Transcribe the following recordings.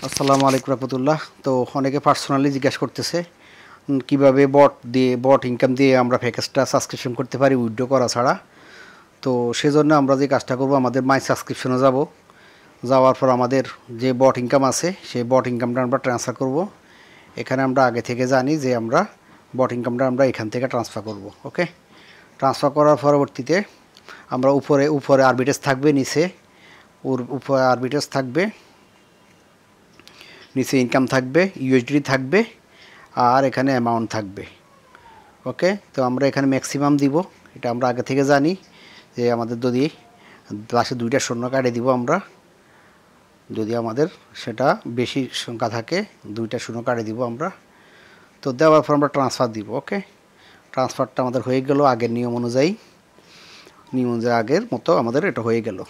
আসসালামু আলাইকুম রাহমাতুল্লাহ। তো অনেকে পার্সোনালি জিজ্ঞাসা করতেছে কিভাবে বট ইনকাম দিয়ে আমরা প্যাকেজটা সাবস্ক্রিপশন করতে পারি উইথড্র করা ছাড়া। তো সেজন্য আমরা যে কাজটা করব, আমাদের মাই সাবস্ক্রিপশনে যাব। যাওয়ার পর আমাদের যে বট ইনকাম আছে সেই বট ইনকামটা আমরা ট্রান্সফার করব। এখানে আমরা আগে থেকে জানি যে আমরা বট ইনকামটা আমরা এখান থেকে ট্রান্সফার করব। ওকে, ট্রান্সফার করার পরবর্তীতে আমরা উপরে আরবিট্রেজ থাকবে, নিচে উপরে আরবিট্রেজ থাকবে, নিচে ইনকাম থাকবে, ইউএসডি থাকবে, আর এখানে অ্যামাউন্ট থাকবে। ওকে, তো আমরা এখানে ম্যাক্সিমাম দিব, এটা আমরা আগে থেকে জানি যে আমাদের যদি লাস্টে 2টা শূন্য কাটে দিব আমরা, যদি আমাদের সেটা বেশি সংখ্যা থাকে 2টা শূন্য কাটে দিব আমরা। তো দেওয়ার পর আমরা ট্রান্সফার দিব। ওকে, ট্রান্সফারটা আমাদের হয়ে গেল আগের নিয়ম অনুযায়ী আগের মতো আমাদের এটা হয়ে গেল।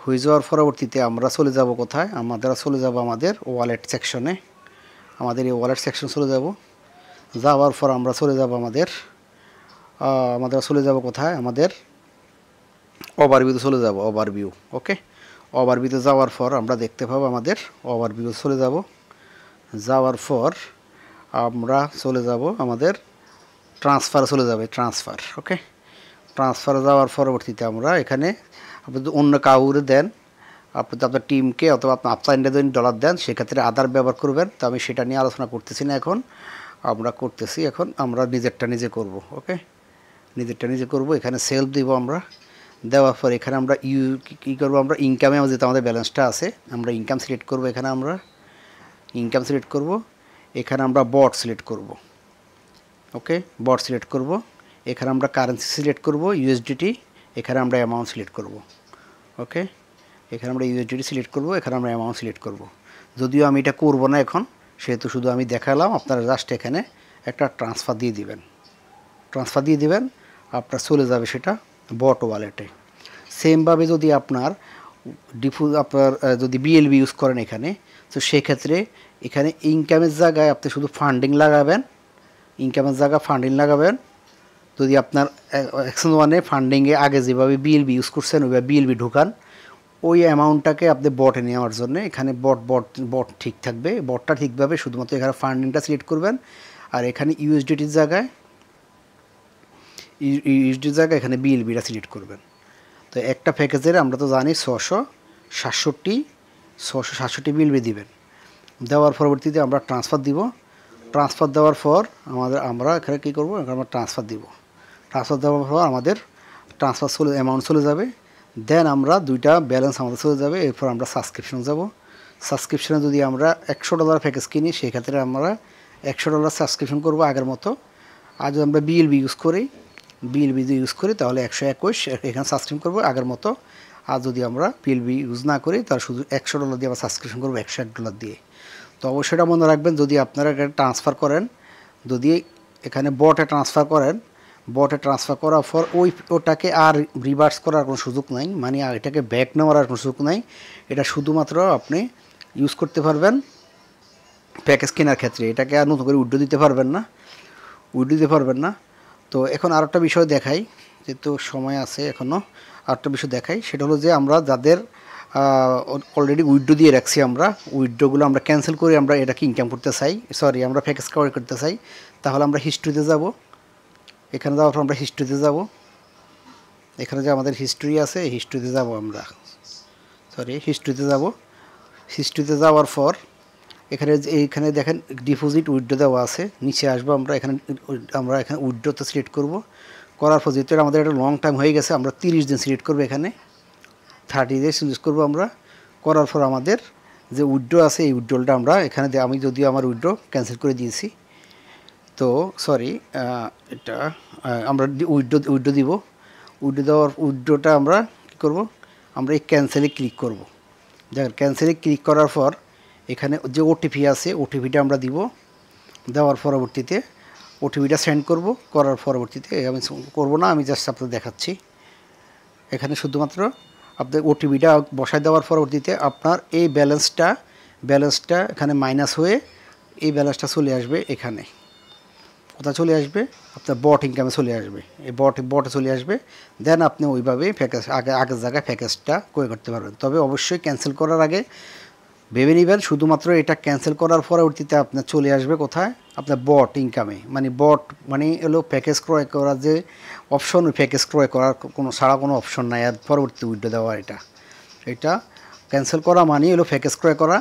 হয়ে যাওয়ার পরবর্তীতে আমরা চলে যাব কোথায়? চলে যাব আমাদের ওয়ালেট সেকশনে। আমাদের এই ওয়ালেট সেকশন চলে যাব। যাওয়ার পর আমরা চলে যাব চলে যাব কোথায়? আমাদের ওভারভিউতে চলে যাব, ওভারভিউ। ওকে, ওভারভিউতে যাওয়ার পর আমরা দেখতে পাবো আমাদের ওভারভিউ চলে যাব। যাওয়ার পর আমরা চলে যাব আমাদের ট্রান্সফার চলে যাবে, ট্রান্সফার। ওকে, ট্রান্সফার যাওয়ার পরবর্তীতে আমরা এখানে আপনি যদি অন্য কাউরে দেন, আপনি তো আপনার টিমকে অথবা আপনার আপসাইন্ডে যদি ডলার দেন, সেক্ষেত্রে আদার ব্যবহার করবেন। তো আমি সেটা নিয়ে আলোচনা করতেছি না এখন, আমরা নিজেরটা নিজে করব। ওকে, নিজেরটা নিজে করব। এখানে সেলফ দিব আমরা। দেওয়ার পর এখানে আমরা কী করবো? আমরা ইনকামে যেহেতু আমাদের ব্যালেন্সটা আছে, আমরা ইনকাম সিলেক্ট করব। এখানে আমরা ইনকাম সিলেক্ট করব। এখানে আমরা বট সিলেক্ট করব। ওকে, বট সিলেক্ট করব। এখানে আমরা কারেন্সি সিলেক্ট করব, ইউএসডিটি। এখানে আমরা অ্যামাউন্ট সিলেক্ট করব। ওকে, এখানে আমরা ইউএসডিটি সিলেক্ট করব, এখানে আমরা অ্যামাউন্ট সিলেক্ট করব। যদিও আমি এটা করব না এখন, সেহেতু শুধু আমি দেখালাম। আপনারা জাস্ট এখানে একটা ট্রান্সফার দিয়ে দিবেন, আপনার চলে যাবে সেটা বট ওয়ালেটে। সেমভাবে যদি আপনার যদি বিএলবি ইউজ করেন এখানে, তো সেক্ষেত্রে এখানে ইনকামের জায়গায় আপনি শুধু ফান্ডিং লাগাবেন, যদি আপনার অ্যাকশন ওয়ানে ফান্ডিংয়ে আগে যেভাবে বিএলবি ইউজ করছেন ওইভাবে বিএলবি ঢুকান, ওই অ্যামাউন্টটাকে আপনি বটে নেওয়ার জন্য এখানে বট ঠিক থাকবে। বটটা ঠিকভাবে শুধুমাত্র এখানে ফান্ডিংটা সিলেক্ট করবেন, আর এখানে ইউএসডিটির জায়গায় এখানে বিএলবিটা সিলেক্ট করবেন। তো একটা প্যাকেজের আমরা তো জানি 667 বিএলবি দিবেন। দেওয়ার পরবর্তীতে আমরা ট্রান্সফার দিব। ট্রান্সফার দেওয়ার পর আমরা এখানে কী করবো? আমরা ট্রান্সফার দিব। ট্রান্সফার দেওয়ার পর আমাদের অ্যামাউন্ট চলে যাবে। দেন আমরা 2টা ব্যালেন্স আমাদের চলে যাবে। এরপর আমরা সাবস্ক্রিপশন যাব। সাবস্ক্রিপশনে যদি আমরা $100 প্যাকেজ কিনি, সেক্ষেত্রে আমরা $100 সাবস্ক্রিপশন করব আগের মতো। আর যদি আমরা বিএলবি ইউজ করি তাহলে 121 এখানে সাবস্ক্রিপশন করব আগের মতো। আর যদি আমরা বিএলবি ইউজ না করি তাহলে শুধু $100 দিয়ে আমরা সাবস্ক্রিপশন করবো, $101 দিয়ে। তো অবশ্যই এটা মনে রাখবেন, যদি আপনারা এখানে ট্রান্সফার করেন, যদি এখানে বটে ট্রান্সফার করার পর ওটাকে আর রিভার্স করার কোনো সুযোগ নাই, মানে এটাকে ব্যাক নেওয়ার আর কোনো সুযোগ নাই। এটা শুধুমাত্র আপনি ইউজ করতে পারবেন প্যাকেজ কেনার ক্ষেত্রে। এটাকে আর নতুন করে উইথড্র দিতে পারবেন না। তো এখন আরেকটা বিষয় দেখাই, যেহেতু সময় আছে এখনও, আরেকটা বিষয় দেখাই। সেটা হলো যে আমরা যাদের অলরেডি উইথড্র দিয়ে রাখছি, আমরা উইথড্রগুলো আমরা ক্যান্সেল করে আমরা এটাকে ইনকাম করতে চাই, আমরা প্যাকেজ কভার করতে চাই, তাহলে আমরা হিস্ট্রিতে যাব। এখানে যাওয়ার পর আমরা হিস্ট্রিতে যাব। এখানে যে আমাদের হিস্ট্রি আছে, হিস্ট্রিতে যাব আমরা। হিস্ট্রিতে যাওয়ার পর এখানে দেখেন ডিপোজিট উইথড্র দেওয়া আছে। নিচে আসবো আমরা এখানে উইথড্রতে সিলেক্ট করব। করার পর যেহেতু আমাদের একটা লং টাইম হয়ে গেছে, আমরা 30 দিন সিলেক্ট করবো। এখানে 30 ডেজ ইউজ করবো আমরা। করার পর আমাদের যে উইথড্র আছে, এই উইথড্রটা আমরা এখানে আমি যদিও আমার উইথড্র ক্যান্সেল করে দিয়েছি, তো এটা আমরা উইথড্র দিব। উইথড্রটা আমরা কী করব? আমরা এই ক্যান্সেলে ক্লিক করব। দেখেন, ক্যান্সেলে ক্লিক করার পর এখানে যে ওটিপি আছে, ওটিপিটা আমরা দিব। দেওয়ার পরবর্তীতে ওটিপিটা সেন্ড করব। করার পরবর্তীতে আমি করব না, আমি জাস্ট আপনাদের দেখাচ্ছি। এখানে শুধুমাত্র আপনার ওটিপিটা বসায় দেওয়ার পরবর্তীতে আপনার এই ব্যালেন্সটা এখানে মাইনাস হয়ে এই ব্যালেন্সটা চলে আসবে। এখানে কোথায় চলে আসবে? আপনার বট ইনকামে চলে আসবে। এই বটে চলে আসবে। দেন আপনি ওইভাবে প্যাকেজ আগের জায়গায় প্যাকেজটা ক্রয় করতে পারবেন। তবে অবশ্যই ক্যান্সেল করার আগে ভেবে নেবেন শুধুমাত্র এটা ক্যান্সেল করার পরবর্তীতে আপনার চলে আসবে কোথায়, আপনার বট ইনকামে। মানে বট মানে হলো প্যাকেজ ক্রয় করার যে অপশন, ওই প্যাকেজ ক্রয় করার কোনো ছাড়া কোনো অপশন নাই আর পরবর্তী উইথড্র দেওয়া। এটা ক্যান্সেল করা মানে হলো প্যাকেজ ক্রয় করা,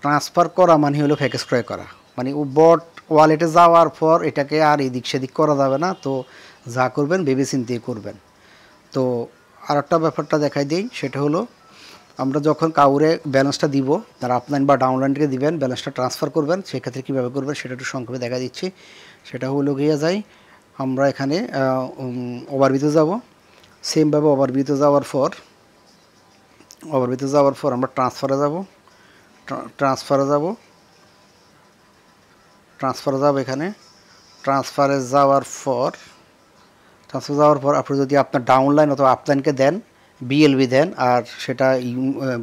ট্রান্সফার করা মানে হলো প্যাকেজ ক্রয় করা। মানে ও বট ওয়ালেটে যাওয়ার পর এটাকে আর এদিক সেদিক করা যাবে না। তো যা করবেন ভেবে চিন্তে করবেন। তো আর একটা ব্যাপারটা দেখাই দিই, সেটা হলো আমরা যখন কাউরে ব্যালেন্সটা দিব, তারা আপলাইন বা ডাউনলাইনকে দিবেন, ব্যালেন্সটা ট্রান্সফার করবেন, সেক্ষেত্রে কীভাবে করবেন সেটা একটু সংক্ষেপে দেখা দিচ্ছি। সেটা হলো গিয়ে যাই আমরা এখানে ওভারভিউতে যাব। সেমভাবে ওভারভিউতে যাওয়ার পর আমরা ট্রান্সফারে যাব। এখানে ট্রান্সফারে যাওয়ার পর আপনি যদি আপনার ডাউনলাইন অথবা আপলাইনকে দেন, বিএলবি দেন, আর সেটা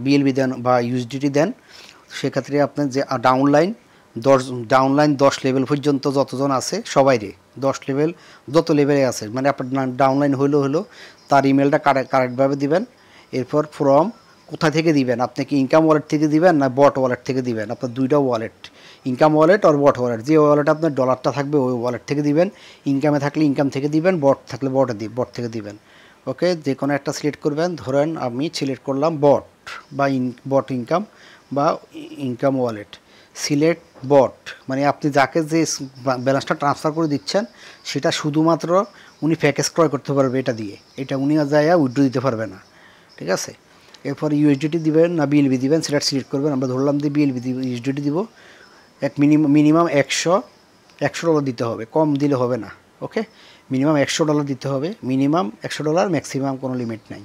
বিএলবি দেন বা ইউএসডিটি দেন, সেক্ষেত্রে আপনার যে ডাউনলাইন 10 লেভেল পর্যন্ত যতজন আছে সবাইরে 10 লেভেল যত লেভেলে আছে, মানে আপনার ডাউনলাইন হলো তার ইমেলটা কারেক্টভাবে দিবেন। এরপর ফর্ম কোথা থেকে দিবেন, আপনি কি ইনকাম ওয়ালেট থেকে দিবেন না বট ওয়ালেট থেকে দিবেন। আপনার দুইটা ওয়ালেট, ইনকাম ওয়ালেট আর বট ওয়ালেট, যে ওয়ালেটে আপনার ডলারটা থাকবে ওই ওয়ালেট থেকে দিবেন। ইনকামে থাকলে ইনকাম থেকে দিবেন, বট থাকলে বট থেকে দিবেন। ওকে, যে কোনো একটা সিলেক্ট করবেন। ধরেন আমি সিলেক্ট করলাম বট বা বট ইনকাম বা ইনকাম ওয়ালেট। সিলেক্ট বট মানে আপনি যাকে যে ব্যালেন্সটা ট্রান্সফার করে দিচ্ছেন সেটা শুধুমাত্র উনি প্যাকেজ ক্রয় করতে পারবে এটা দিয়ে, এটা উনি যায় উইথড্র দিতে পারবে না। ঠিক আছে, এরপর ইউএসডিটি দিবেন না বিএলবি দিবেন সেটা সিলেক্ট করবেন। আমরা ধরলাম যে বিএলবি দিব, ইউএসডিটি দিব। মিনিমাম 100 ডলার দিতে হবে, কম দিলে হবে না। ওকে, মিনিমাম $100 দিতে হবে, মিনিমাম $100, ম্যাক্সিমাম কোনো লিমিট নাই।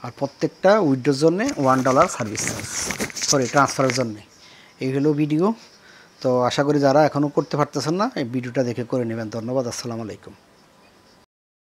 আর প্রত্যেকটা উইথড্রোর জন্য $1 সার্ভিস চার্জ, ট্রান্সফারের জন্য। এই হলো ভিডিও। তো আশা করি যারা এখনও করতে পারতেছেন না এই ভিডিওটা দেখে করে নেবেন। ধন্যবাদ, আসসালামু আলাইকুম।